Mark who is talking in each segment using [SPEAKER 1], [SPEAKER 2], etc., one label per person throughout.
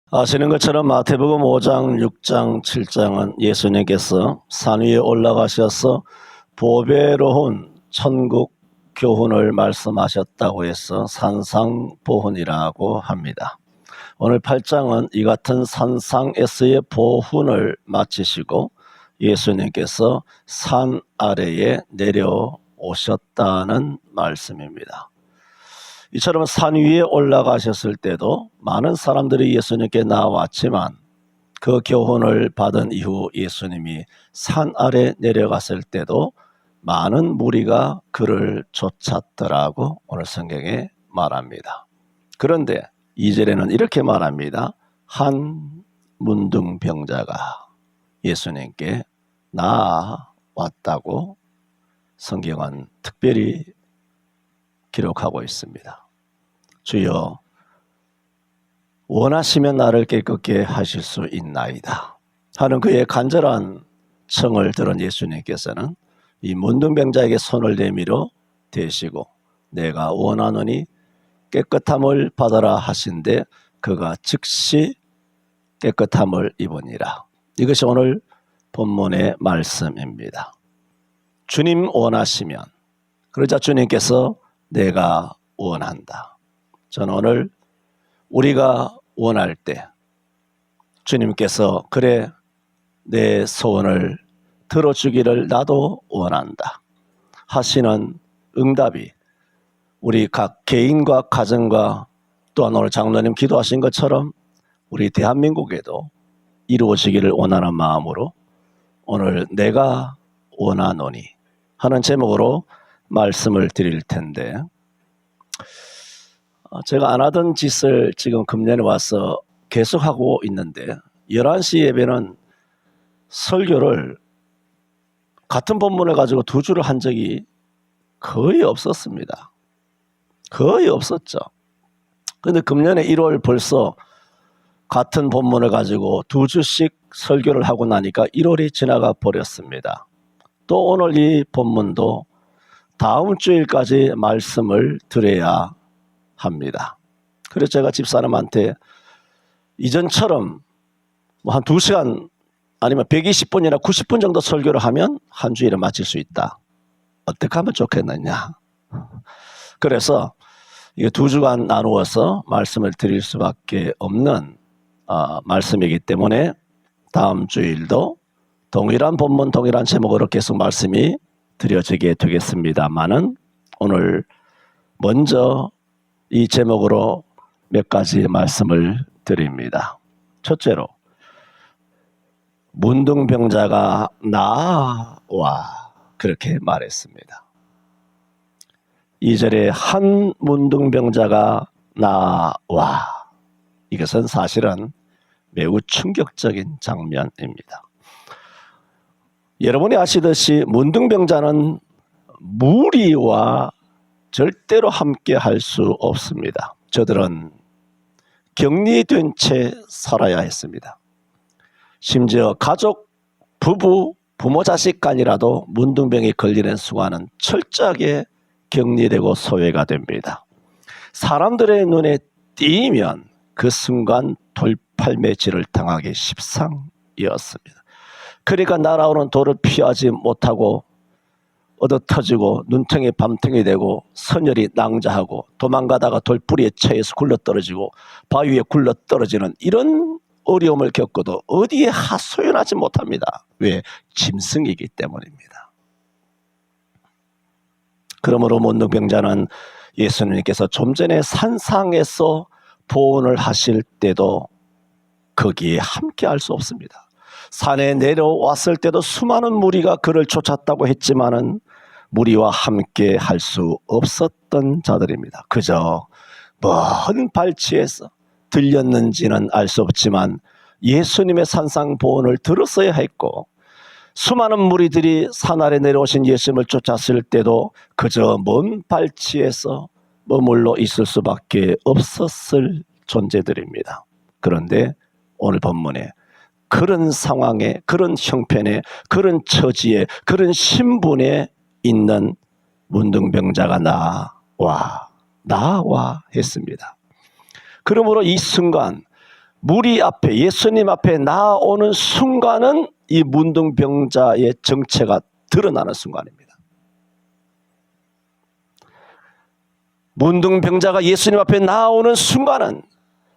[SPEAKER 1] 아시는 것처럼 마태복음 5장, 6장, 7장은 예수님께서 산 위에 올라가셔서 보배로운 천국 교훈을 말씀하셨다고 해서 산상보훈이라고 합니다. 오늘 8장은 이 같은 산상에서의 보훈을 마치시고 예수님께서 산 아래에 내려오셨다는 말씀입니다. 이처럼 산 위에 올라가셨을 때도 많은 사람들이 예수님께 나왔지만 그 교훈을 받은 이후 예수님이 산 아래 내려갔을 때도 많은 무리가 그를 쫓았더라고 오늘 성경에 말합니다. 그런데 2절에는 이렇게 말합니다. 한 문둥병자가 예수님께 나왔다고 성경은 특별히 기록하고 있습니다. 주여, 원하시면 나를 깨끗게 하실 수 있나이다 하는 그의 간절한 청을 들은 예수님께서는 이 문둥병자에게 손을 내밀어 대시고 내가 원하노니 깨끗함을 받아라 하신데 그가 즉시 깨끗함을 입으니라. 이것이 오늘 본문의 말씀입니다. 주님 원하시면, 그러자 주님께서 내가 원한다. 저는 오늘 우리가 원할 때 주님께서 그래 내 소원을 들어주기를 나도 원한다 하시는 응답이 우리 각 개인과 가정과 또한 오늘 장로님 기도하신 것처럼 우리 대한민국에도 이루어지기를 원하는 마음으로 오늘 내가 원하노니 하는 제목으로 말씀을 드릴 텐데, 제가 안 하던 짓을 지금 금년에 와서 계속하고 있는데 11시 예배는 설교를 같은 본문을 가지고 2주를 한 적이 거의 없었습니다. 거의 없었죠. 그런데 금년에 1월 벌써 같은 본문을 가지고 2주씩 설교를 하고 나니까 1월이 지나가 버렸습니다. 또 오늘 이 본문도 다음 주일까지 말씀을 드려야 합니다. 그래서 제가 집사람한테 이전처럼 한 2시간 아니면 120분이나 90분 정도 설교를 하면 한 주일에 마칠 수 있다. 어떻게 하면 좋겠느냐. 그래서 이게 2주간 나누어서 말씀을 드릴 수밖에 없는 말씀이기 때문에 다음 주일도 동일한 본문, 동일한 제목으로 계속 말씀이 드려지게 되겠습니다만은 오늘 먼저 이 제목으로 몇 가지 말씀을 드립니다. 첫째로 문둥병자가 나와 그렇게 말했습니다. 2절에 한 문둥병자가 나와, 이것은 사실은 매우 충격적인 장면입니다. 여러분이 아시듯이 문둥병자는 무리와 절대로 함께 할 수 없습니다. 저들은 격리된 채 살아야 했습니다. 심지어 가족, 부부, 부모 자식 간이라도 문둥병이 걸리는 순간은 철저하게 격리되고 소외가 됩니다. 사람들의 눈에 띄면 그 순간 돌팔매질을 당하기 십상이었습니다. 그러니까 날아오는 돌을 피하지 못하고 얻어터지고 눈탱이 밤탱이 되고 선열이 낭자하고 도망가다가 돌뿌리에 차여서 굴러떨어지고 바위에 굴러떨어지는 이런 어려움을 겪어도 어디에 하소연하지 못합니다. 왜? 짐승이기 때문입니다. 그러므로 문둥병자는 예수님께서 좀 전에 산상에서 보훈을 하실 때도 거기에 함께 할 수 없습니다. 산에 내려왔을 때도 수많은 무리가 그를 쫓았다고 했지만은 무리와 함께 할 수 없었던 자들입니다. 그저 먼 발치에서 들렸는지는 알 수 없지만 예수님의 산상 보훈을 들었어야 했고, 수많은 무리들이 산 아래 내려오신 예수님을 쫓았을 때도 그저 먼 발치에서 머물러 있을 수밖에 없었을 존재들입니다. 그런데 오늘 본문에 그런 상황에, 그런 형편에, 그런 처지에, 그런 신분에 있는 문둥병자가 나와 했습니다. 그러므로 이 순간 무리 앞에, 예수님 앞에 나오는 순간은 이 문둥병자의 정체가 드러나는 순간입니다. 문둥병자가 예수님 앞에 나오는 순간은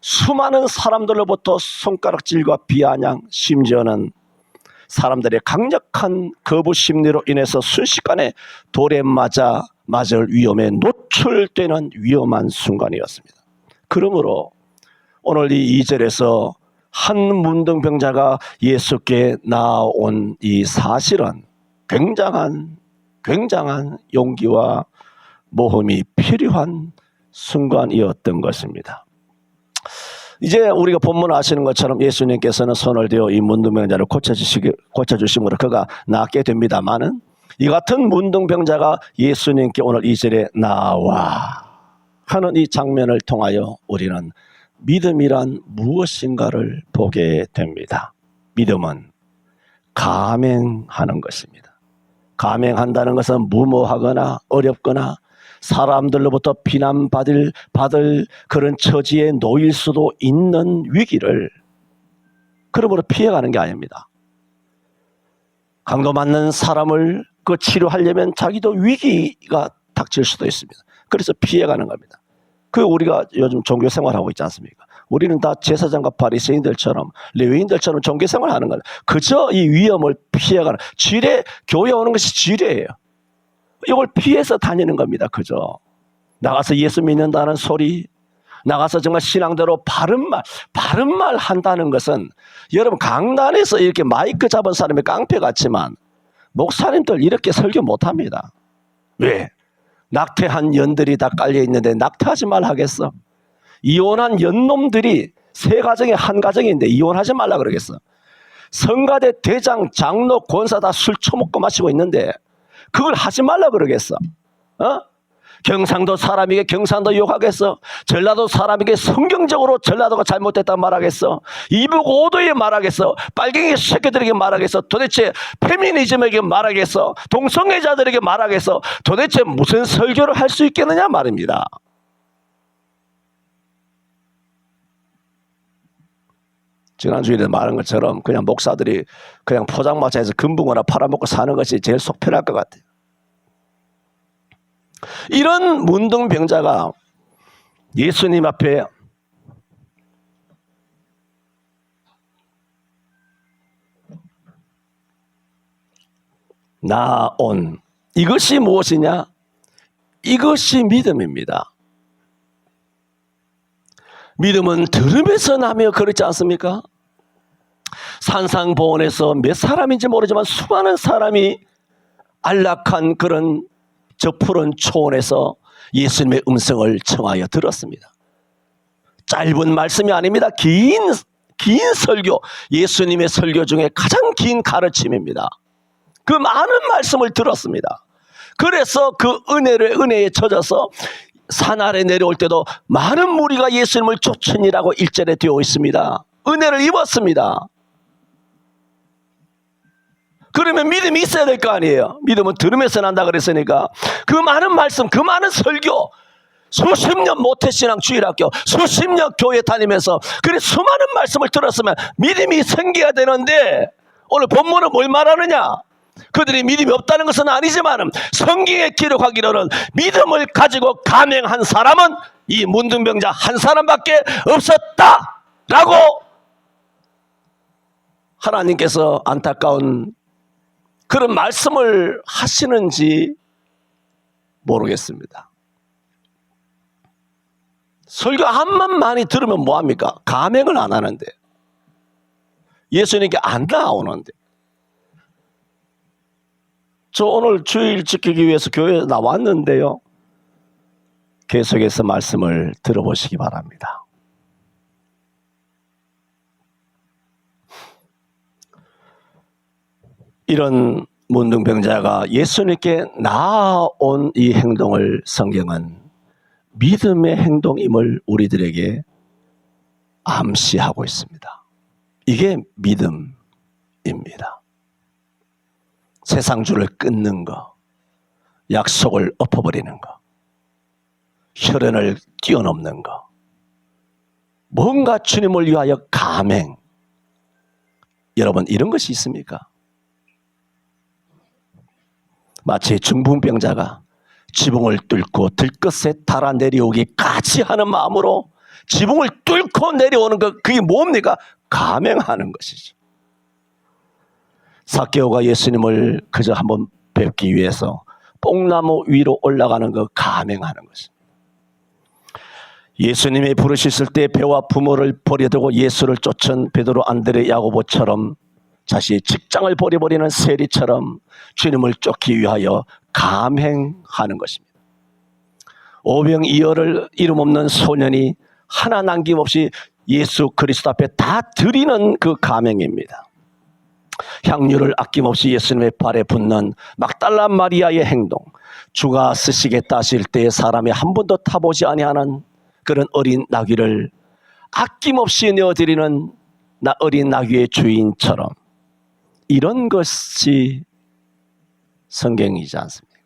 [SPEAKER 1] 수많은 사람들로부터 손가락질과 비아냥, 심지어는 사람들의 강력한 거부 심리로 인해서 순식간에 돌에 맞을 위험에 노출되는 위험한 순간이었습니다. 그러므로 오늘 이 2절에서 한 문둥병자가 예수께 나온 이 사실은 굉장한 용기와 모험이 필요한 순간이었던 것입니다. 이제 우리가 본문 아시는 것처럼 예수님께서는 손을 대어 이 문둥병자를 고쳐주심으로 그가 낫게 됩니다마는 이 같은 문둥병자가 예수님께 오늘 2절에 나와 하는 이 장면을 통하여 우리는 믿음이란 무엇인가를 보게 됩니다. 믿음은 감행하는 것입니다. 감행한다는 것은 무모하거나 어렵거나 사람들로부터 비난받을 그런 처지에 놓일 수도 있는 위기를 그러므로 피해가는 게 아닙니다. 강도 맞는 사람을 그 치료하려면 자기도 위기가 닥칠 수도 있습니다. 그래서 피해가는 겁니다. 그 우리가 요즘 종교생활하고 있지 않습니까? 우리는 다 제사장과 바리새인들처럼 레위인들처럼 종교생활하는 거예요. 그저 이 위험을 피해가는 지뢰, 교회 오는 것이 지뢰예요. 이걸 피해서 다니는 겁니다. 그저 나가서 예수 믿는다는 소리, 나가서 정말 신앙대로 바른 말 한다는 것은 여러분 강단에서 이렇게 마이크 잡은 사람이 깡패 같지만 목사님들 이렇게 설교 못합니다. 왜? 낙태한 연들이 다 깔려있는데 낙태하지 말라 하겠어? 이혼한 연놈들이 세 가정에 한 가정인데 이혼하지 말라 그러겠어? 성가대 대장, 장로, 권사 다 술 처먹고 마시고 있는데 그걸 하지 말라 그러겠어? 경상도 사람에게 경상도 욕하겠어? 전라도 사람에게 성경적으로 전라도가 잘못됐다 말하겠어? 이북 오도에 말하겠어? 빨갱이 새끼들에게 말하겠어? 도대체 페미니즘에게 말하겠어? 동성애자들에게 말하겠어? 도대체 무슨 설교를 할 수 있겠느냐 말입니다. 지난주에 말한 것처럼 그냥 목사들이 그냥 포장마차에서 금붕어나 팔아먹고 사는 것이 제일 속 편할 것 같아요. 이런 문둥병자가 예수님 앞에 나온 이것이 무엇이냐? 이것이 믿음입니다. 믿음은 들음에서 나며 그렇지 않습니까? 산상보원에서 몇 사람인지 모르지만 수많은 사람이 안락한 그런 저 푸른 초원에서 예수님의 음성을 청하여 들었습니다. 짧은 말씀이 아닙니다. 긴 설교, 예수님의 설교 중에 가장 긴 가르침입니다. 그 많은 말씀을 들었습니다. 그래서 그 은혜에 젖어서 산 아래 내려올 때도 많은 무리가 예수님을 쫓으니라고 1절에 되어 있습니다. 은혜를 입었습니다. 그러면 믿음이 있어야 될 거 아니에요. 믿음은 들으면서 난다 그랬으니까 그 많은 말씀, 그 많은 설교, 수십 년 모태신앙 주일학교, 수십 년 교회 다니면서 그래 수많은 말씀을 들었으면 믿음이 생겨야 되는데 오늘 본문은 뭘 말하느냐? 그들이 믿음이 없다는 것은 아니지만 성경에 기록하기로는 믿음을 가지고 감행한 사람은 이 문둥병자 한 사람밖에 없었다라고 하나님께서 안타까운 그런 말씀을 하시는지 모르겠습니다. 설교 한번 많이 들으면 뭐합니까? 감행을 안 하는데 예수님께 안 나오는데 저 오늘 주일 지키기 위해서 교회에 나왔는데요. 계속해서 말씀을 들어보시기 바랍니다. 이런 문둥병자가 예수님께 나아온 이 행동을 성경은 믿음의 행동임을 우리들에게 암시하고 있습니다. 이게 믿음입니다. 세상줄을 끊는 거, 약속을 엎어버리는 거, 혈연을 뛰어넘는 거, 뭔가 주님을 위하여 감행. 여러분, 이런 것이 있습니까? 마치 중풍병자가 지붕을 뚫고 들것에 달아 내려오기까지 하는 마음으로 지붕을 뚫고 내려오는 것, 그게 뭡니까? 감행하는 것이죠. 삭개오가 예수님을 그저 한번 뵙기 위해서 뽕나무 위로 올라가는 것, 감행하는 것입니다. 예수님이 부르셨을 때 배와 부모를 버려두고 예수를 쫓은 베드로, 안드레, 야고보처럼 자신의 직장을 버려버리는 세리처럼 주님을 쫓기 위하여 감행하는 것입니다. 오병이어를 이름 없는 소년이 하나 남김없이 예수 그리스도 앞에 다 드리는 그 감행입니다. 향유를 아낌없이 예수님의 발에 붓는 막달라 마리아의 행동, 주가 쓰시겠다 하실 때 사람이 한 번도 타보지 아니하는 그런 어린 나귀를 아낌없이 내어드리는 어린 나귀의 주인처럼, 이런 것이 성경이지 않습니까?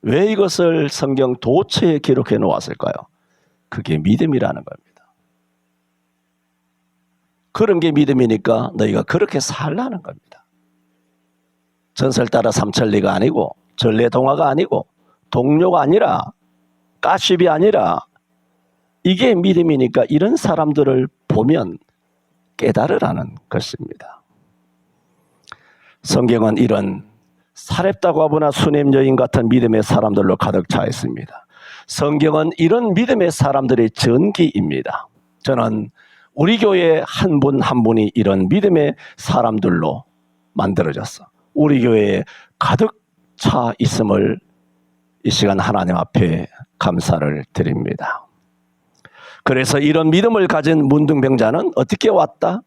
[SPEAKER 1] 왜 이것을 성경 도처에 기록해 놓았을까요? 그게 믿음이라는 겁니다. 그런 게 믿음이니까 너희가 그렇게 살라는 겁니다. 전설 따라 삼천리가 아니고 전래동화가 아니고 동료가 아니라 가십이 아니라 이게 믿음이니까 이런 사람들을 보면 깨달으라는 것입니다. 성경은 이런 사렙다고 하거나 수넴 여인 같은 믿음의 사람들로 가득 차 있습니다. 성경은 이런 믿음의 사람들의 전기입니다. 저는 우리 교회 한 분 한 분이 이런 믿음의 사람들로 만들어졌어. 우리 교회에 가득 차 있음을 이 시간 하나님 앞에 감사를 드립니다. 그래서 이런 믿음을 가진 문둥병자는 어떻게 왔다?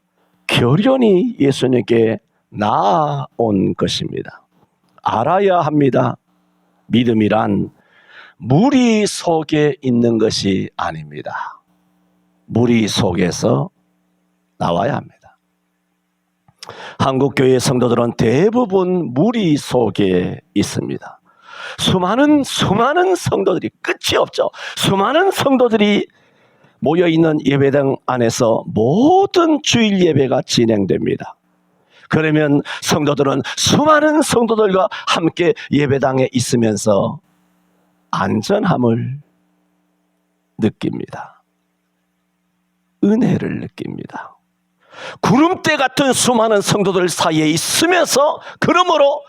[SPEAKER 1] 결연히 예수님께 나아온 것입니다. 알아야 합니다. 믿음이란 무리 속에 있는 것이 아닙니다. 무리 속에서 나와야 합니다. 한국교회 성도들은 대부분 무리 속에 있습니다. 수많은 성도들이 끝이 없죠. 수많은 성도들이 모여있는 예배당 안에서 모든 주일 예배가 진행됩니다. 그러면 성도들은 수많은 성도들과 함께 예배당에 있으면서 안전함을 느낍니다. 은혜를 느낍니다. 구름대 같은 수많은 성도들 사이에 있으면서 그러므로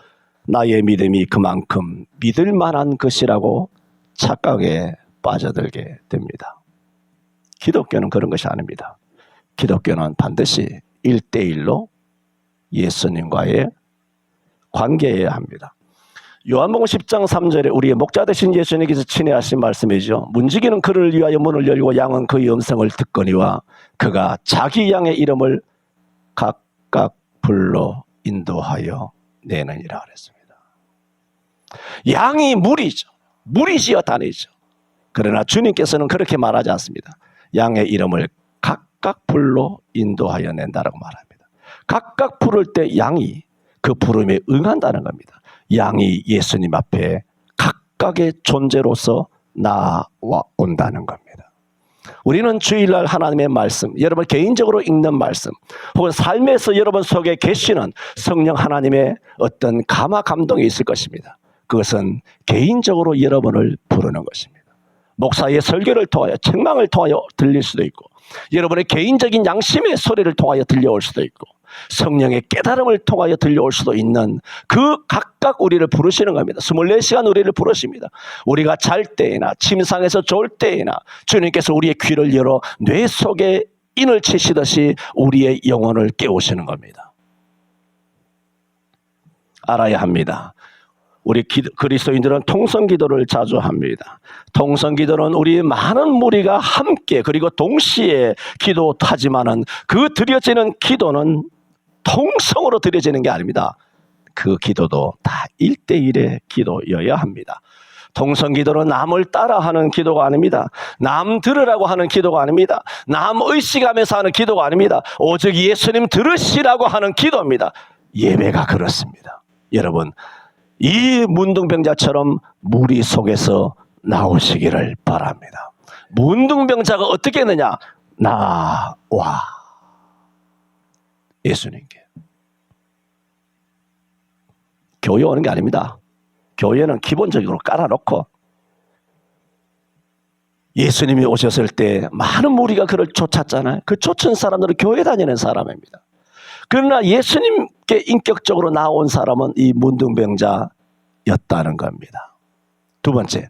[SPEAKER 1] 나의 믿음이 그만큼 믿을 만한 것이라고 착각에 빠져들게 됩니다. 기독교는 그런 것이 아닙니다. 기독교는 반드시 1대1로 예수님과의 관계여야 합니다. 요한복음 10장 3절에 우리의 목자 되신 예수님께서 친애하신 말씀이죠. 문지기는 그를 위하여 문을 열고 양은 그의 음성을 듣거니와 그가 자기 양의 이름을 각각 불러 인도하여 내느니라 그랬습니다. 양이 무리죠. 무리지어 다니죠. 그러나 주님께서는 그렇게 말하지 않습니다. 양의 이름을 각각 불러 인도하여 낸다라고 말합니다. 각각 부를 때 양이 그 부름에 응한다는 겁니다. 양이 예수님 앞에 각각의 존재로서 나와온다는 겁니다. 우리는 주일날 하나님의 말씀, 여러분 개인적으로 읽는 말씀, 혹은 삶에서 여러분 속에 계시는 성령 하나님의 어떤 감화 감동이 있을 것입니다. 그것은 개인적으로 여러분을 부르는 것입니다. 목사의 설교를 통하여, 책망을 통하여 들릴 수도 있고, 여러분의 개인적인 양심의 소리를 통하여 들려올 수도 있고, 성령의 깨달음을 통하여 들려올 수도 있는 그 각각 우리를 부르시는 겁니다. 24시간 우리를 부르십니다. 우리가 잘 때나 침상에서 졸 때나 주님께서 우리의 귀를 열어 뇌 속에 인을 치시듯이 우리의 영혼을 깨우시는 겁니다. 알아야 합니다. 우리 그리스도인들은 통성기도를 자주 합니다. 통성기도는 우리 많은 무리가 함께 그리고 동시에 기도하지만은 그 드려지는 기도는 통성으로 드려지는 게 아닙니다. 그 기도도 다 1대1의 기도여야 합니다. 통성기도는 남을 따라하는 기도가 아닙니다. 남 들으라고 하는 기도가 아닙니다. 남 의식하면서 하는 기도가 아닙니다. 오직 예수님 들으시라고 하는 기도입니다. 예배가 그렇습니다. 여러분, 이 문둥병자처럼 무리 속에서 나오시기를 바랍니다. 문둥병자가 어떻게 했느냐? 나와. 예수님께. 교회 오는 게 아닙니다. 교회는 기본적으로 깔아놓고 예수님이 오셨을 때 많은 무리가 그를 쫓았잖아요. 그 쫓은 사람들은 교회 다니는 사람입니다. 그러나 예수님께 인격적으로 나온 사람은 이 문둥병자였다는 겁니다. 두 번째,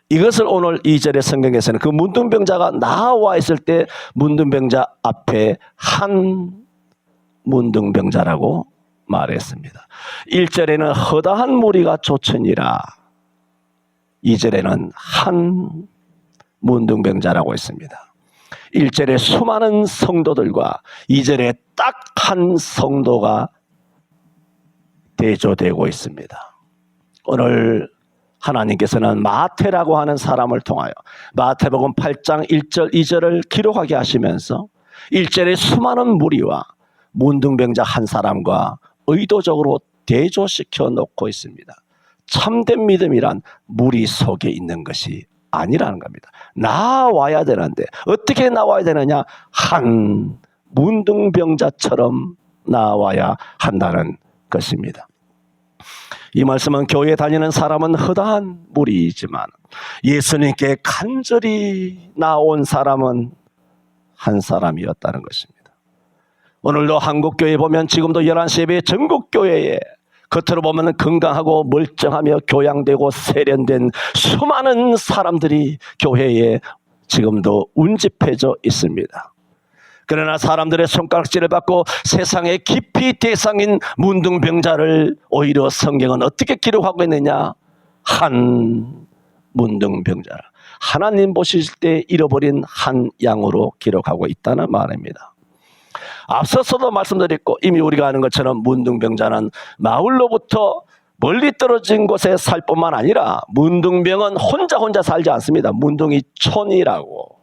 [SPEAKER 1] 이것을 오늘 2절의 성경에서는 그 문둥병자가 나와 있을 때 문둥병자 앞에 한 문둥병자라고 말했습니다. 1절에는 허다한 무리가 쫓으니라. 2절에는 한 문둥병자라고 했습니다. 1절에 수많은 성도들과 2절에 딱 한 성도가 대조되고 있습니다. 오늘 하나님께서는 마태라고 하는 사람을 통하여 마태복음 8장 1절 2절을 기록하게 하시면서 1절에 수많은 무리와 문둥병자 한 사람과 의도적으로 대조시켜 놓고 있습니다. 참된 믿음이란 무리 속에 있는 것이 아니라는 겁니다. 나와야 되는데 어떻게 나와야 되느냐? 한 문둥병자처럼 나와야 한다는 것입니다. 이 말씀은 교회 다니는 사람은 허다한 무리이지만 예수님께 간절히 나온 사람은 한 사람이었다는 것입니다. 오늘도 한국교회 보면 지금도 11시 예배 전국교회에 겉으로 보면 건강하고 멀쩡하며 교양되고 세련된 수많은 사람들이 교회에 지금도 운집해져 있습니다. 그러나 사람들의 손가락질을 받고 세상의 깊이 대상인 문둥병자를 오히려 성경은 어떻게 기록하고 있느냐? 한 문둥병자라. 하나님 보실 때 잃어버린 한 양으로 기록하고 있다는 말입니다. 앞서서도 말씀드렸고 이미 우리가 아는 것처럼 문둥병자는 마을로부터 멀리 떨어진 곳에 살 뿐만 아니라 문둥병은 혼자 살지 않습니다. 문둥이촌이라고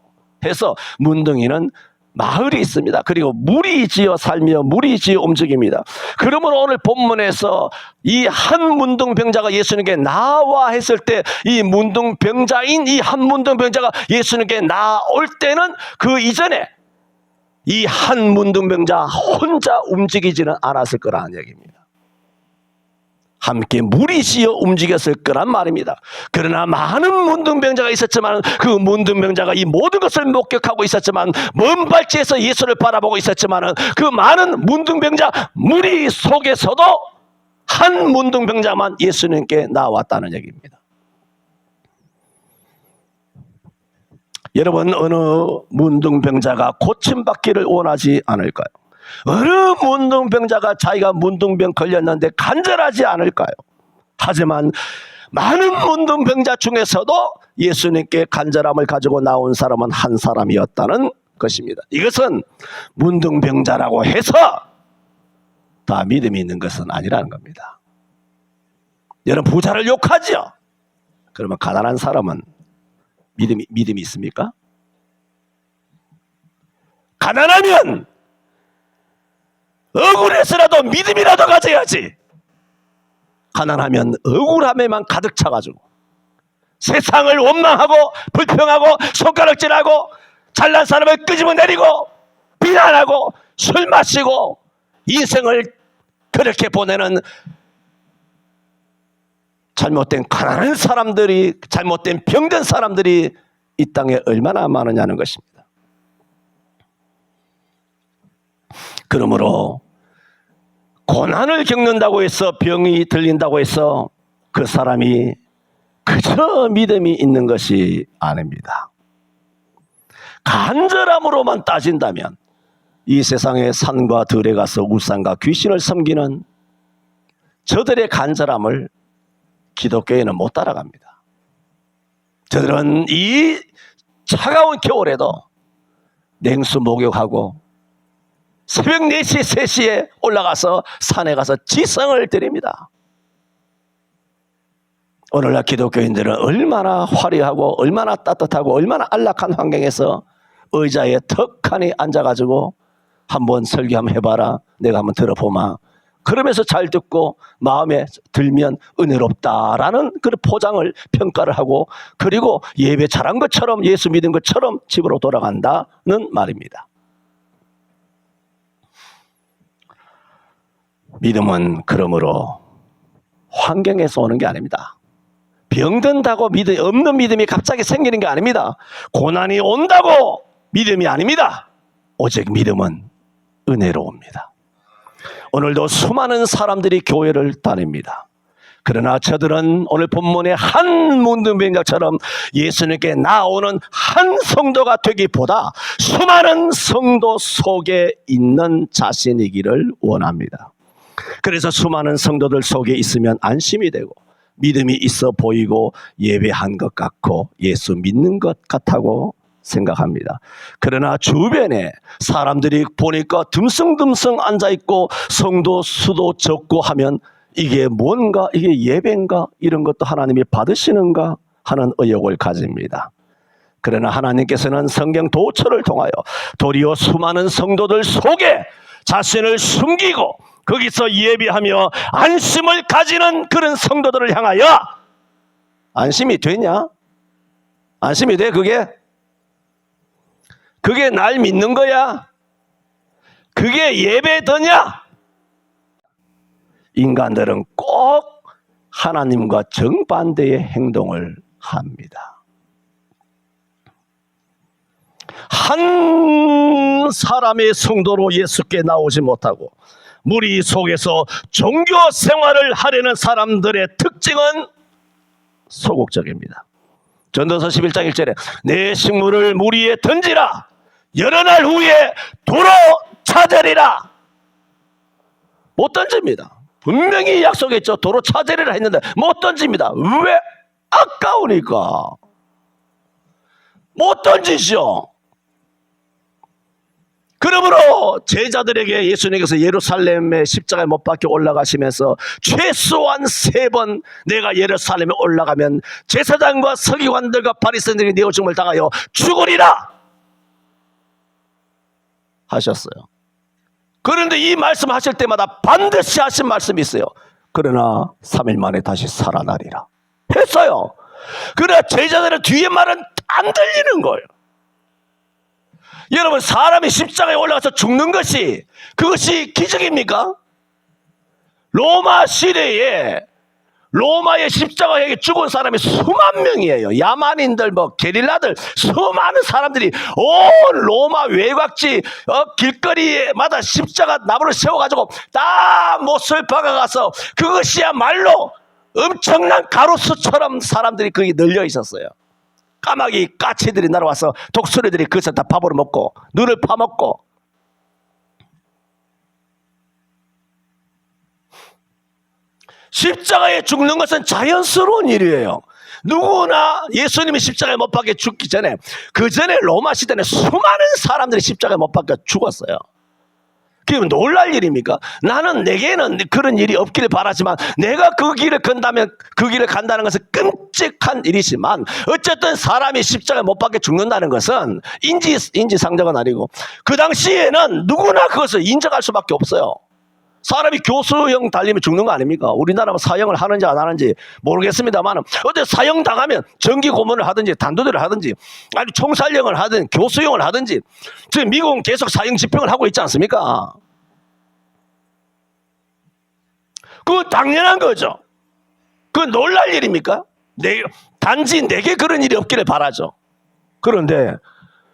[SPEAKER 1] 해서 문둥이는 마을이 있습니다. 그리고 무리지어 살며 무리지어 움직입니다. 그러므로 오늘 본문에서 이 한 문둥병자가 예수님께 나와 했을 때 이 문둥병자인 이 한 문둥병자가 예수님께 나올 때는 그 이전에 이 한 문둥병자 혼자 움직이지는 않았을 거라는 얘기입니다. 함께 무리지어 움직였을 거란 말입니다. 그러나 많은 문둥병자가 있었지만 그 문둥병자가 이 모든 것을 목격하고 있었지만 먼 발치에서 예수를 바라보고 있었지만 그 많은 문둥병자 무리 속에서도 한 문둥병자만 예수님께 나왔다는 얘기입니다. 여러분, 어느 문둥병자가 고침받기를 원하지 않을까요? 어느 문둥병자가 자기가 문둥병 걸렸는데 간절하지 않을까요? 하지만 많은 문둥병자 중에서도 예수님께 간절함을 가지고 나온 사람은 한 사람이었다는 것입니다. 이것은 문둥병자라고 해서 다 믿음이 있는 것은 아니라는 겁니다. 여러분, 부자를 욕하죠? 그러면 가난한 사람은 믿음이 있습니까? 가난하면 억울해서라도 믿음이라도 가져야지. 가난하면 억울함에만 가득 차가지고 세상을 원망하고 불평하고 손가락질하고 잘난 사람을 끄집어내리고 비난하고 술 마시고 인생을 그렇게 보내는 잘못된 가난한 사람들이, 잘못된 병든 사람들이 이 땅에 얼마나 많으냐는 것입니다. 그러므로 고난을 겪는다고 해서 병이 들린다고 해서 그 사람이 그저 믿음이 있는 것이 아닙니다. 간절함으로만 따진다면 이 세상의 산과 들에 가서 우상과 귀신을 섬기는 저들의 간절함을 기독교에는 못 따라갑니다. 저들은 이 차가운 겨울에도 냉수 목욕하고 새벽 4시, 3시에 올라가서 산에 가서 지성을 드립니다. 오늘날 기독교인들은 얼마나 화려하고 얼마나 따뜻하고 얼마나 안락한 환경에서 의자에 턱하니 앉아가지고 한번 설교 한번 해봐라, 내가 한번 들어보마, 그러면서 잘 듣고 마음에 들면 은혜롭다라는 그런 포장을 평가를 하고, 그리고 예배 잘한 것처럼 예수 믿은 것처럼 집으로 돌아간다는 말입니다. 믿음은 그러므로 환경에서 오는 게 아닙니다. 병든다고 믿음이 없는 믿음이 갑자기 생기는 게 아닙니다. 고난이 온다고 믿음이 아닙니다. 오직 믿음은 은혜로 옵니다. 오늘도 수많은 사람들이 교회를 다닙니다. 그러나 저들은 오늘 본문의 한 문둥병자처럼 예수님께 나오는 한 성도가 되기보다 수많은 성도 속에 있는 자신이기를 원합니다. 그래서 수많은 성도들 속에 있으면 안심이 되고 믿음이 있어 보이고 예배한 것 같고 예수 믿는 것 같다고 생각합니다. 그러나 주변에 사람들이 보니까 듬성듬성 앉아있고 성도 수도 적고 하면 이게 뭔가, 이게 예배인가, 이런 것도 하나님이 받으시는가 하는 의혹을 가집니다. 그러나 하나님께서는 성경 도처를 통하여 도리어 수많은 성도들 속에 자신을 숨기고 거기서 예배하며 안심을 가지는 그런 성도들을 향하여, 안심이 되냐? 안심이 돼? 그게 날 믿는 거야? 그게 예배더냐? 인간들은 꼭 하나님과 정반대의 행동을 합니다. 한 사람의 성도로 예수께 나오지 못하고 무리 속에서 종교 생활을 하려는 사람들의 특징은 소극적입니다. 전도서 11장 1절에 내 식물을 무리에 던지라, 여러 날 후에 도로 찾으리라. 못 던집니다. 분명히 약속했죠. 도로 찾으리라 했는데 못 던집니다. 왜? 아까우니까 못 던지죠. 그러므로 제자들에게 예수님께서 예루살렘의 십자가에 못 박혀 올라가시면서 최소한 3번 내가 예루살렘에 올라가면 제사장과 서기관들과 바리새인들이 내 오줌을 당하여 죽으리라 하셨어요. 그런데 이 말씀하실 때마다 반드시 하신 말씀이 있어요. 그러나 3일 만에 다시 살아나리라 했어요. 그러나 제자들은 뒤에 말은 안 들리는 거예요. 여러분, 사람이 십자가에 올라가서 죽는 것이, 그것이 기적입니까? 로마 시대에 로마의 십자가에 죽은 사람이 수만 명이에요. 야만인들, 게릴라들, 수많은 사람들이 온 로마 외곽지 길거리마다 십자가 나무를 세워가지고 다 못을 박아가서 그것이야말로 엄청난 가로수처럼 사람들이 거기 널려 있었어요. 까마귀 까치들이 날아와서 독수리들이 그것을 다 밥으로 먹고 눈을 파먹고. 십자가에 죽는 것은 자연스러운 일이에요. 누구나 예수님이 십자가에 못 박혀 죽기 전에, 그 전에 로마 시대는 수많은 사람들이 십자가에 못 박혀 죽었어요. 그게 놀랄 일입니까? 나는 내게는 그런 일이 없기를 바라지만 내가 그 길을 건다면 그 길을 간다는 것은 끔찍한 일이지만, 어쨌든 사람이 십자가에 못 박혀 죽는다는 것은 인지상정은 아니고 그 당시에는 누구나 그것을 인정할 수밖에 없어요. 사람이 교수형 달리면 죽는 거 아닙니까? 우리나라는 사형을 하는지 안 하는지 모르겠습니다만 어때 사형 당하면 정기 고문을 하든지 단도대를 하든지 아니 총살형을 하든 교수형을 하든지, 지금 미국은 계속 사형 집행을 하고 있지 않습니까? 그거 당연한 거죠. 그건 놀랄 일입니까? 단지 내게 그런 일이 없기를 바라죠. 그런데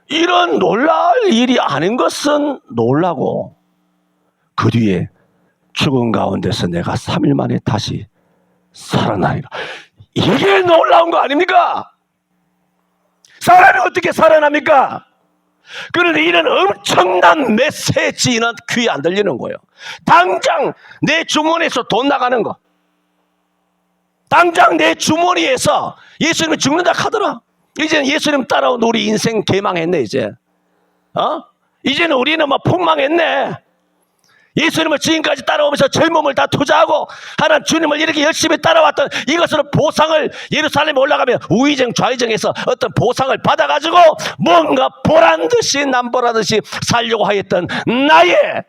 [SPEAKER 1] 이런 놀랄 일이 아닌 것은 놀라고, 그 뒤에 죽은 가운데서 내가 3일 만에 다시 살아나리라. 이게 놀라운 거 아닙니까? 사람이 어떻게 살아납니까? 그런데 이런 엄청난 메시지는 귀에 안 들리는 거예요. 당장 내 주머니에서 돈 나가는 거, 당장 내 주머니에서 예수님이 죽는다 하더라. 이제는 예수님 따라온 우리 인생 개망했네. 이제는 우리는 폭망했네. 예수님을 지금까지 따라오면서 젊음을 다 투자하고 하나님 주님을 이렇게 열심히 따라왔던 이것으로 보상을, 예루살렘에 올라가면 우의정 좌의정에서 어떤 보상을 받아가지고 뭔가 보란듯이 남보라듯이 살려고 하였던 나의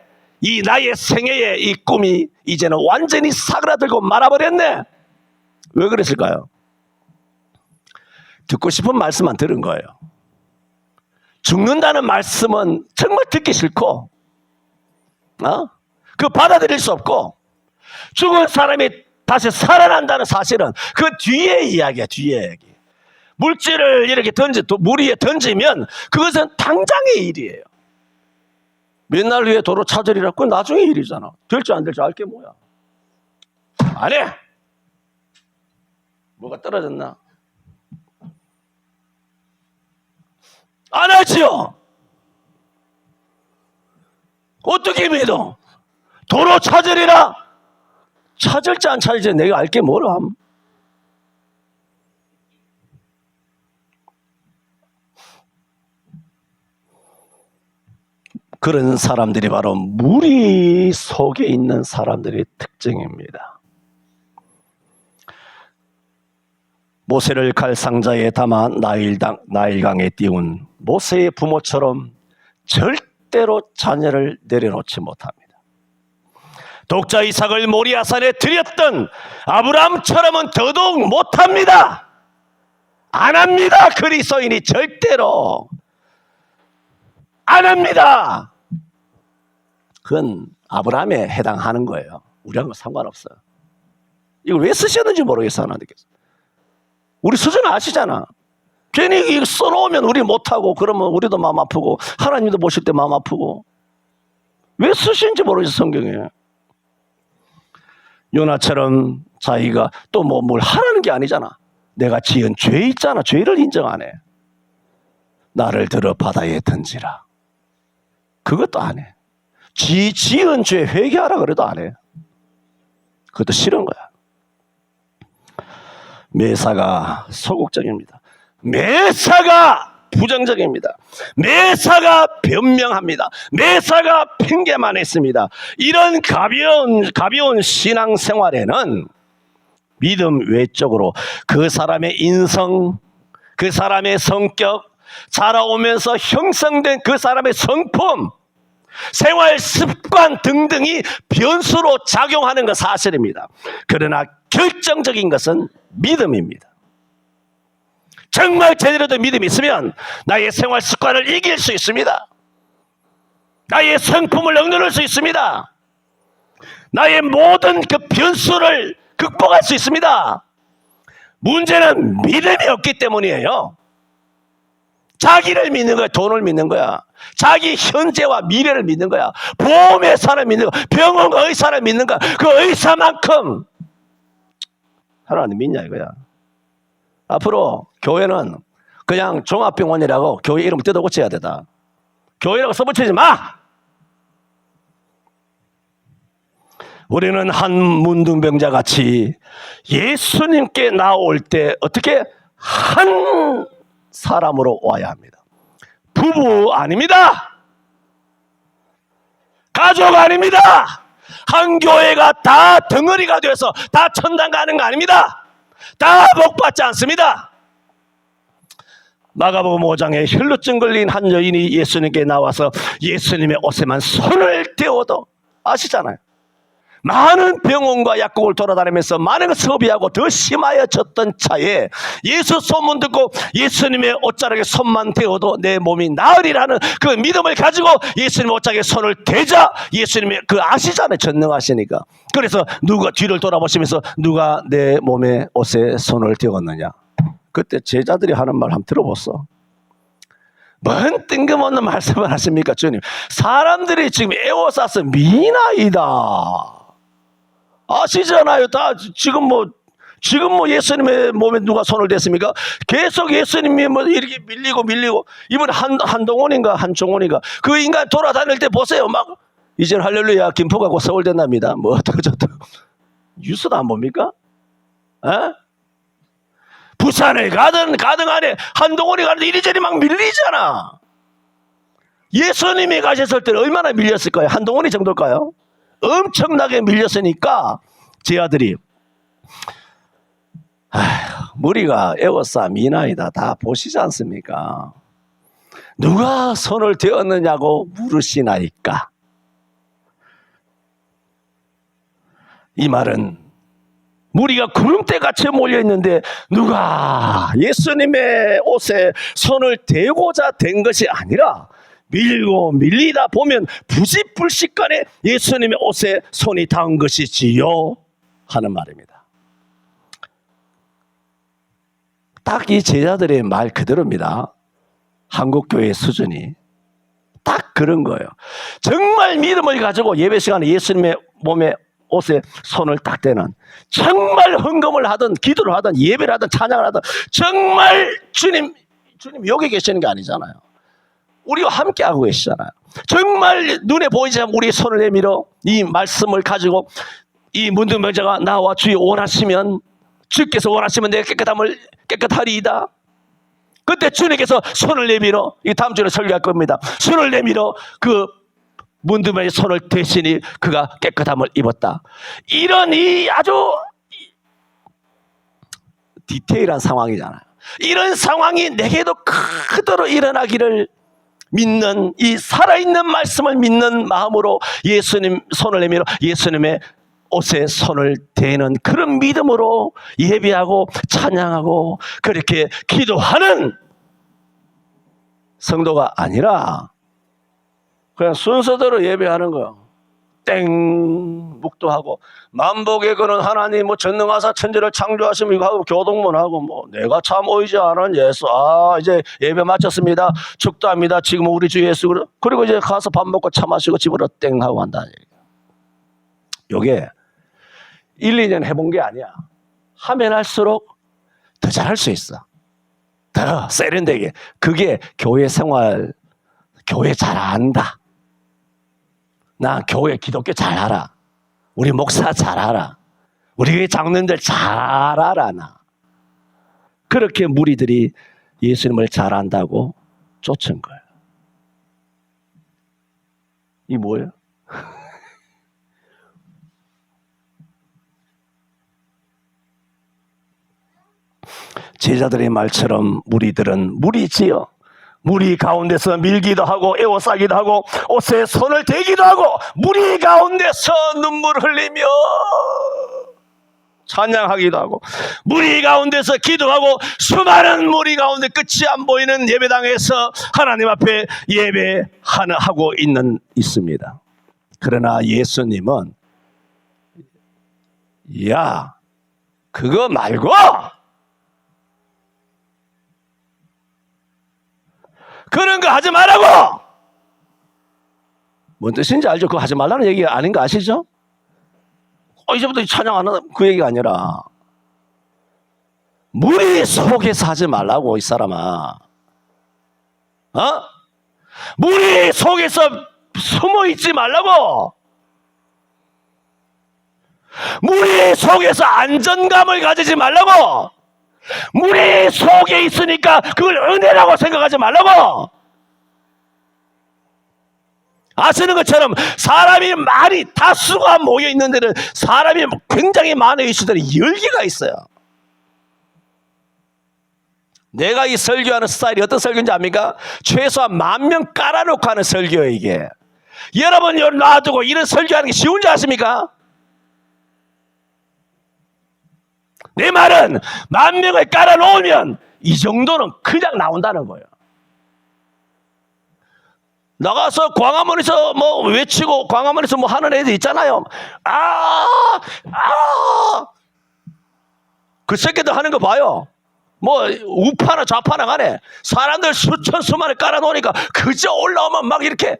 [SPEAKER 1] 이 나의 생애의 이 꿈이 이제는 완전히 사그라들고 말아버렸네. 왜 그랬을까요? 듣고 싶은 말씀만 들은 거예요. 죽는다는 말씀은 정말 듣기 싫고, 그 받아들일 수 없고, 죽은 사람이 다시 살아난다는 사실은 그 뒤에 이야기야, 뒤에 얘기. 물질을 이렇게 물 위에 던지면 그것은 당장의 일이에요. 몇 날 후에 도로 찾으리라, 그건 나중에 일이잖아. 될지 안 될지 알 게 뭐야. 안 해! 뭐가 떨어졌나? 안 하지요. 어떻게 믿어? 도로 찾으리라. 찾을지 안 찾을지 내가 알게 뭐라 함. 그런 사람들이 바로 무리 속에 있는 사람들의 특징입니다. 모세를 갈상자에 담아 나일강에 띄운 모세의 부모처럼 절대로 자녀를 내려놓지 못합니다. 독자 이삭을 모리아산에 드렸던 아브라함처럼은 더더욱 못합니다. 안 합니다. 그리스도인이 절대로 안 합니다. 그건 아브라함에 해당하는 거예요. 우리하고는 상관없어요. 이걸 왜 쓰셨는지 모르겠어, 하나님께서. 우리 수준 아시잖아. 괜히 써놓으면 우리 못하고 그러면 우리도 마음 아프고 하나님도 보실 때 마음 아프고. 왜 쓰시는지 모르겠어, 성경에. 요나처럼 자기가 또 뭘 하라는 게 아니잖아. 내가 지은 죄 있잖아. 죄를 인정 안 해. 나를 들어 바다에 던지라. 그것도 안 해. 지은 죄 회개하라 그래도 안 해. 그것도 싫은 거야. 매사가 소극적입니다. 매사가 부정적입니다. 매사가 변명합니다. 매사가 핑계만 했습니다. 이런 가벼운 신앙생활에는 믿음 외적으로 그 사람의 인성, 그 사람의 성격, 자라오면서 형성된 그 사람의 성품, 생활 습관 등등이 변수로 작용하는 건 사실입니다. 그러나 결정적인 것은 믿음입니다. 정말 제대로 된 믿음이 있으면 나의 생활 습관을 이길 수 있습니다. 나의 성품을 억누를 수 있습니다. 나의 모든 그 변수를 극복할 수 있습니다. 문제는 믿음이 없기 때문이에요. 자기를 믿는 거야. 돈을 믿는 거야. 자기 현재와 미래를 믿는 거야. 보험회사를 믿는 거야. 병원 의사를 믿는 거야. 그 의사만큼 하나님 믿냐 이거야. 앞으로 교회는 그냥 종합병원이라고 교회 이름 뜯어 고쳐야 되다. 교회라고 써붙이지 마. 우리는 한 문둥병자 같이 예수님께 나올 때 어떻게 한 사람으로 와야 합니다. 부부 아닙니다. 가족 아닙니다. 한 교회가 다 덩어리가 돼서 다 천당 가는 거 아닙니다. 다 복받지 않습니다. 마가복음 5장에 혈루증 걸린 한 여인이 예수님께 나와서 예수님의 옷에만 손을 대어도 아시잖아요. 많은 병원과 약국을 돌아다니면서 많은 것을 소비하고 더 심하여졌던 차에 예수 소문 듣고 예수님의 옷자락에 손만 대어도 내 몸이 나으리라는 그 믿음을 가지고 예수님의 옷자락에 손을 대자 예수님의 그 아시잖아요. 전능하시니까. 그래서 누가 뒤를 돌아보시면서 누가 내 몸에 옷에 손을 대었느냐. 그때 제자들이 하는 말 한번 들어봤어. 뭔 뜬금없는 말씀을 하십니까 주님. 사람들이 지금 에워싸서 미나이다. 아시잖아요. 다 지금 뭐 예수님의 몸에 누가 손을 댔습니까? 계속 예수님이 뭐 이렇게 밀리고 이번에 한동훈인가 한종훈인가 그 인간 돌아다닐 때 보세요. 막 이제는 할렐루야 김포 가고 서울 된답니다. 뭐 어떡저떡 뉴스도 안 봅니까? 에? 부산에 가든 안에 한동훈이 가는데 이리저리 막 밀리잖아. 예수님이 가셨을 때는 얼마나 밀렸을까요? 한동훈이 정도일까요? 엄청나게 밀렸으니까 제 아들이 무리가 에워싸 미나이다 다 보시지 않습니까? 누가 손을 대었느냐고 물으시나이까? 이 말은 무리가 구름대같이 몰려있는데 누가 예수님의 옷에 손을 대고자 된 것이 아니라 밀고 밀리다 보면 부시불식간에 예수님의 옷에 손이 닿은 것이지요 하는 말입니다. 딱 이 제자들의 말 그대로입니다. 한국교회의 수준이 딱 그런 거예요. 정말 믿음을 가지고 예배 시간에 예수님의 몸에 옷에 손을 딱 대는, 정말 헌금을 하든 기도를 하든 예배를 하든 찬양을 하든 정말 주님 여기 계시는 게 아니잖아요. 우리와 함께 하고 계시잖아요. 정말 눈에 보이지 않는 우리의 손을 내밀어 이 말씀을 가지고 이 문둥병자가 나와 주여 원하시면, 주께서 원하시면 내가 깨끗하리이다. 그때 주님께서 손을 내밀어, 이 다음 주에 설교할 겁니다. 손을 내밀어 그 문둥병의 손을 대시니 그가 깨끗함을 입었다. 이런 이 아주 디테일한 상황이잖아요. 이런 상황이 내게도 그대로 일어나기를 믿는, 이 살아있는 말씀을 믿는 마음으로 예수님 손을 내밀어 예수님의 옷에 손을 대는 그런 믿음으로 예배하고 찬양하고 그렇게 기도하는 성도가 아니라 그냥 순서대로 예배하는 거야. 땡 묵도하고 만복의 그는 하나님 뭐 전능하사 천지를 창조하시면 이거 하고 교동문하고 뭐 내가 참 오이지 않은 예수, 이제 예배 마쳤습니다, 축도합니다, 지금 우리 주 예수, 그리고 이제 가서 밥 먹고 차 마시고 집으로 땡 하고 한다는 얘기야. 요게 1, 2년 해본 게 아니야. 하면 할수록 더 잘할 수 있어. 더 세련되게. 그게 교회 생활, 교회 잘 안다. 나 교회 기독교 잘 알아. 우리 목사 잘 알아. 우리 교회 장로님들 잘 알아. 나 그렇게 무리들이 예수님을 잘 안다고 쫓은 거예요. 이 뭐예요? 제자들의 말처럼 무리들은 무리지요. 무리 가운데서 밀기도 하고 에워싸기도 하고 옷에 손을 대기도 하고 무리 가운데서 눈물 흘리며 찬양하기도 하고 무리 가운데서 기도하고 수많은 무리 가운데 끝이 안 보이는 예배당에서 하나님 앞에 예배하고 있습니다. 그러나 예수님은 야, 그거 말고 그런 거 하지 말라고! 뭔 뜻인지 알죠? 그거 하지 말라는 얘기 아닌 거 아시죠? 이제부터 찬양하는 그 얘기가 아니라 무리 속에서 하지 말라고, 이 사람아. 무리 속에서 숨어 있지 말라고. 무리 속에서 안전감을 가지지 말라고. 무리 속에 있으니까 그걸 은혜라고 생각하지 말라고. 아시는 것처럼 사람이 많이 다수가 모여 있는 데는 사람이 굉장히 많은 이슈들이 열기가 있어요. 내가 이 설교하는 스타일이 어떤 설교인지 압니까? 최소한 10,000명 깔아놓고 하는 설교예요. 이게 여러분 여기 놔두고 이런 설교하는 게 쉬운지 아십니까? 내 말은 10,000명을 깔아놓으면 이 정도는 그냥 나온다는 거예요. 나가서 광화문에서 뭐 외치고 광화문에서 뭐 하는 애들 있잖아요. 그 새끼들 하는 거 봐요. 뭐 우파나 좌파나 간에 사람들 수천 수만을 깔아놓으니까 그저 올라오면 막 이렇게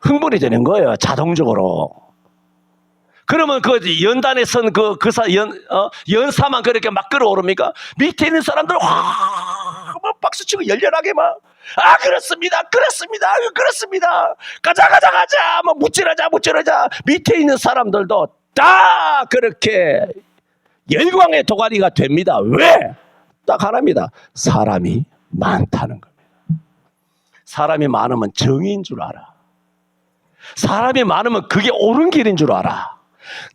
[SPEAKER 1] 흥분이 되는 거예요. 자동적으로. 그러면 그 연단에 선 연사만 그렇게 막 끌어오릅니까? 밑에 있는 사람들 막 박수치고 열렬하게 막 그렇습니다. 가자. 뭐 무찌르자. 밑에 있는 사람들도 다 그렇게 열광의 도가니가 됩니다. 왜? 딱 하나입니다. 사람이 많다는 겁니다. 사람이 많으면 정의인 줄 알아. 사람이 많으면 그게 옳은 길인 줄 알아.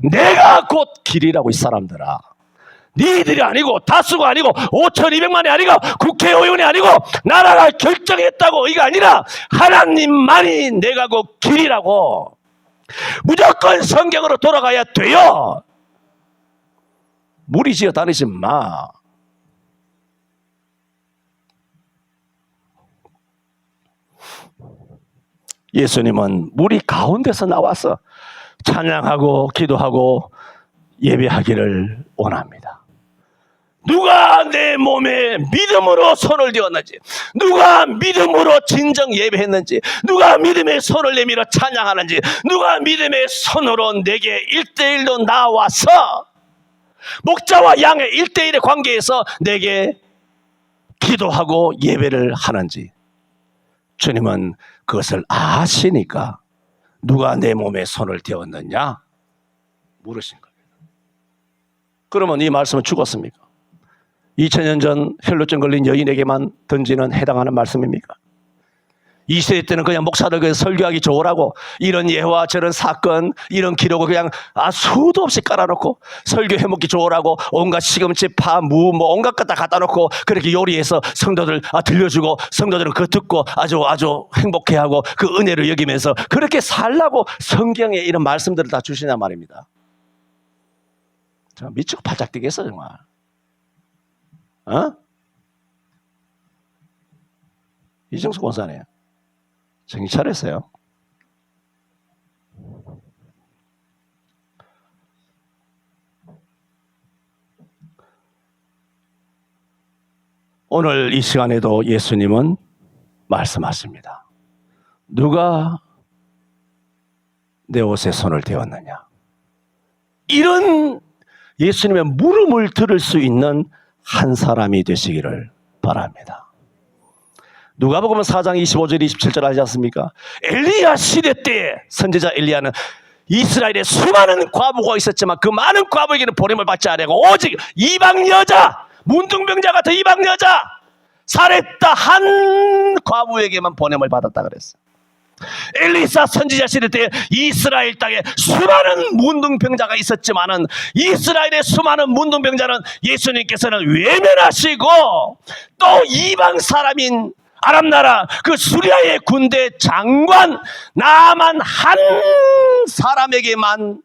[SPEAKER 1] 내가 곧 길이라고, 이 사람들아. 니들이 아니고 다수가 아니고 5,200만이 아니고 국회의원이 아니고 나라가 결정했다고 이게 아니라 하나님만이 내가 곧 길이라고. 무조건 성경으로 돌아가야 돼요. 무리지어 다니지 마. 예수님은 무리 가운데서 나와서 찬양하고 기도하고 예배하기를 원합니다. 누가 내 몸에 믿음으로 손을 대었는지, 누가 믿음으로 진정 예배했는지, 누가 믿음의 손을 내밀어 찬양하는지, 누가 믿음의 손으로 내게 1대1로 나와서 목자와 양의 1대1의 관계에서 내게 기도하고 예배를 하는지, 주님은 그것을 아시니까 누가 내 몸에 손을 대었느냐 물으신 겁니다. 그러면 이 말씀은 죽었습니까? 2000년 전 혈루증 걸린 여인에게만 던지는 해당하는 말씀입니까? 이 시대 때는 그냥 목사들 설교하기 좋으라고 이런 예화 저런 사건 이런 기록을 그냥 수도 없이 깔아놓고 설교 해먹기 좋으라고 온갖 시금치 파 무 뭐 온갖 것 다 갖다 놓고 그렇게 요리해서 성도들 들려주고 성도들은 그거 듣고 아주 행복해하고 그 은혜를 여기면서 그렇게 살라고 성경에 이런 말씀들을 다 주시냐 말입니다. 정말 미치고 팔짝 뛰겠어 정말. 이정수 권사님 정신 차렸어요. 오늘 이 시간에도 예수님은 말씀하십니다. 누가 내 옷에 손을 대었느냐. 이런 예수님의 물음을 들을 수 있는 한 사람이 되시기를 바랍니다. 누가복음 4장 25절 27절 하지 않습니까? 엘리야 시대 때 선지자 엘리야는 이스라엘에 수많은 과부가 있었지만 그 많은 과부에게는 보냄을 받지 아니하고 오직 이방 여자, 문둥병자 같은 이방 여자, 사렙다 한 과부에게만 보냄을 받았다 그랬어요. 엘리사 선지자 시대 때 이스라엘 땅에 수많은 문둥병자가 있었지만은 이스라엘의 수많은 문둥병자는 예수님께서는 외면하시고 또 이방 사람인 아람 나라 그 수리아의 군대 장관 나만 한 사람에게만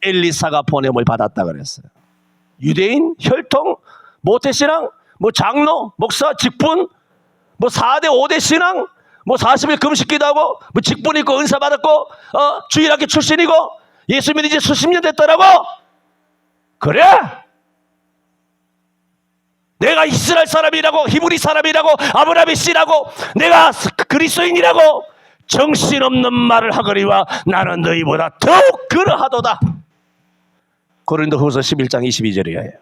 [SPEAKER 1] 엘리사가 보냄을 받았다 그랬어요. 유대인, 혈통, 모태신앙, 장로, 목사, 직분, 4대 5대 신앙, 40일 금식기도 하고 직분 있고 은사 받았고 주일학교 출신이고 예수 믿은 지 수십 년 됐더라고. 그래? 내가 이스라엘 사람이라고 히브리 사람이라고 아브라함의 씨라고 내가 그리스도인이라고 정신없는 말을 하거니와 나는 너희보다 더욱 그러하도다. 고린도후서 11장 22절이에요.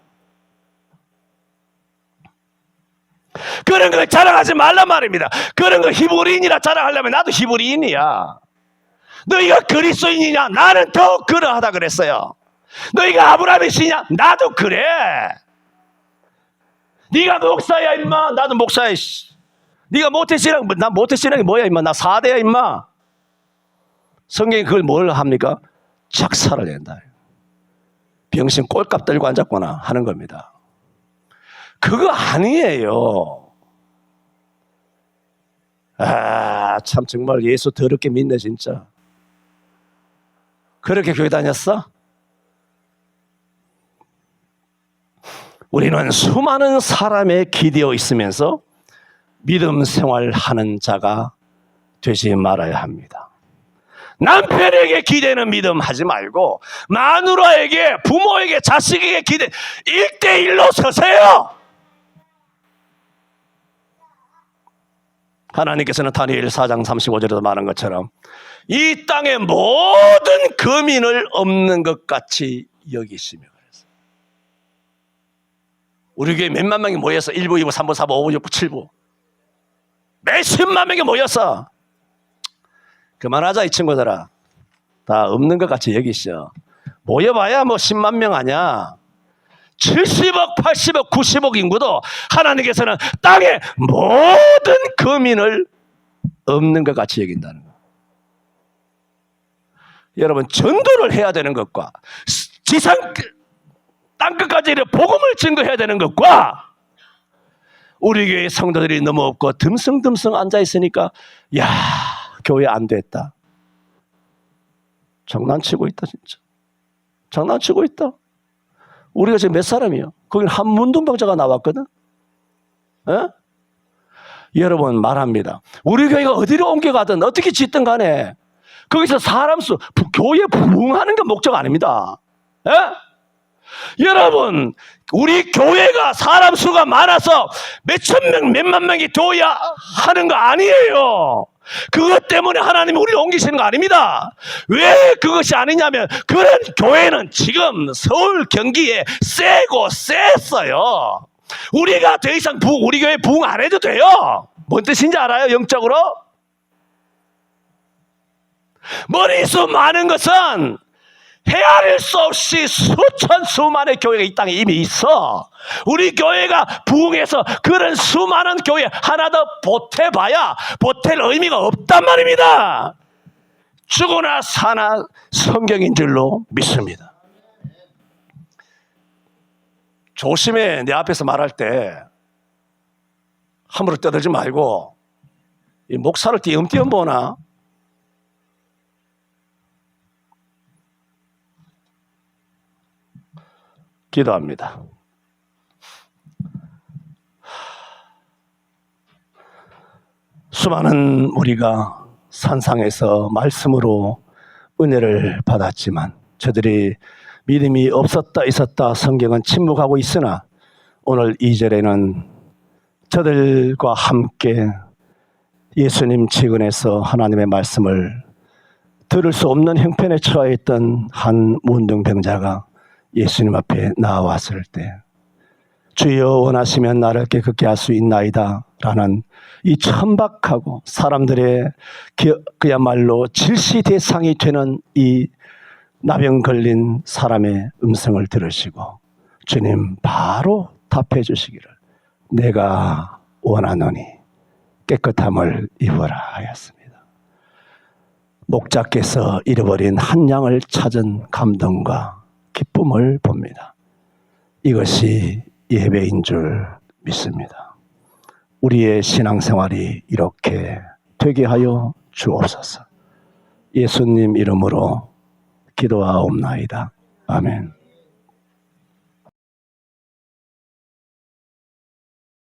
[SPEAKER 1] 그런 걸 자랑하지 말란 말입니다. 그런 거 히브리인이라 자랑하려면 나도 히브리인이야. 너희가 그리스도인이냐? 나는 더욱 그러하다 그랬어요. 너희가 아브라함의 씨냐? 나도 그래. 네가 목사야 임마. 나도 목사야. 네가 모태신앙, 나 모태신앙이 뭐야 임마. 나 4대야 임마. 성경이 그걸 뭘 합니까? 작사를 낸다. 병신 꼴값 들고 앉았거나 하는 겁니다. 그거 아니에요. 참 정말 예수 더럽게 믿네 진짜. 그렇게 교회 다녔어? 우리는 수많은 사람에 기대어 있으면서 믿음 생활하는 자가 되지 말아야 합니다. 남편에게 기대는 믿음 하지 말고 마누라에게, 부모에게, 자식에게 기대 1대1로 서세요. 하나님께서는 다니엘 4장 35절에도 말한 것처럼 이 땅의 모든 거민을 없는 것 같이 여기시며 그랬어요. 우리 교회 몇만 명이 모여서 1부, 2부, 3부, 4부, 5부, 6부, 7부 몇십만 명이 모였어. 그만하자 이 친구들아. 다 없는 것 같이 여기셔. 모여봐야 10만 명 아니야. 70억, 80억, 90억 인구도 하나님께서는 땅의 모든 거민을 없는 것 같이 여긴다는 거. 여러분 전도를 해야 되는 것과 지상 땅끝까지 복음을 증거해야 되는 것과 우리 교회 성도들이 너무 없고 듬성듬성 앉아있으니까 야 교회 안 됐다. 장난치고 있다 진짜. 장난치고 있다. 우리가 지금 몇 사람이요? 거기는 한 문둥병자가 나왔거든. 에? 여러분 말합니다. 우리 교회가 어디로 옮겨가든 어떻게 짓든 간에 거기서 사람 수, 교회 부흥하는 게 목적 아닙니다. 에? 여러분, 우리 교회가 사람 수가 많아서 몇천 명, 몇만 명이 되어야 하는 거 아니에요. 그것 때문에 하나님이 우리를 옮기시는 거 아닙니다. 왜 그것이 아니냐면 그런 교회는 지금 서울 경기에 세고 셌어요. 우리가 더 이상 우리 교회 부흥 안 해도 돼요. 뭔 뜻인지 알아요? 영적으로? 머리수 많은 것은 헤아릴 수 없이 수천 수만의 교회가 이 땅에 이미 있어. 우리 교회가 부흥해서 그런 수많은 교회 하나 더 보태봐야 보탤 의미가 없단 말입니다. 죽으나 사나 성경인 줄로 믿습니다. 조심해. 내 앞에서 말할 때 함부로 떠들지 말고 이 목사를 띄엄띄엄 보나? 기도합니다. 수많은 우리가 산상에서 말씀으로 은혜를 받았지만 저들이 믿음이 없었다 있었다 성경은 침묵하고 있으나 오늘 2절에는 저들과 함께 예수님 측은에서 하나님의 말씀을 들을 수 없는 형편에 처해 있던 한 문둥병자가 예수님 앞에 나왔을 때 주여 원하시면 나를 깨끗게 할 수 있나이다 라는 이 천박하고 사람들의 그야말로 질시 대상이 되는 이 나병 걸린 사람의 음성을 들으시고 주님 바로 답해 주시기를 내가 원하노니 깨끗함을 입어라 하였습니다. 목자께서 잃어버린 한 양을 찾은 감동과 기쁨을 봅니다. 이것이 예배인 줄 믿습니다. 우리의 신앙생활이 이렇게 되게 하여 주옵소서. 예수님 이름으로 기도하옵나이다. 아멘.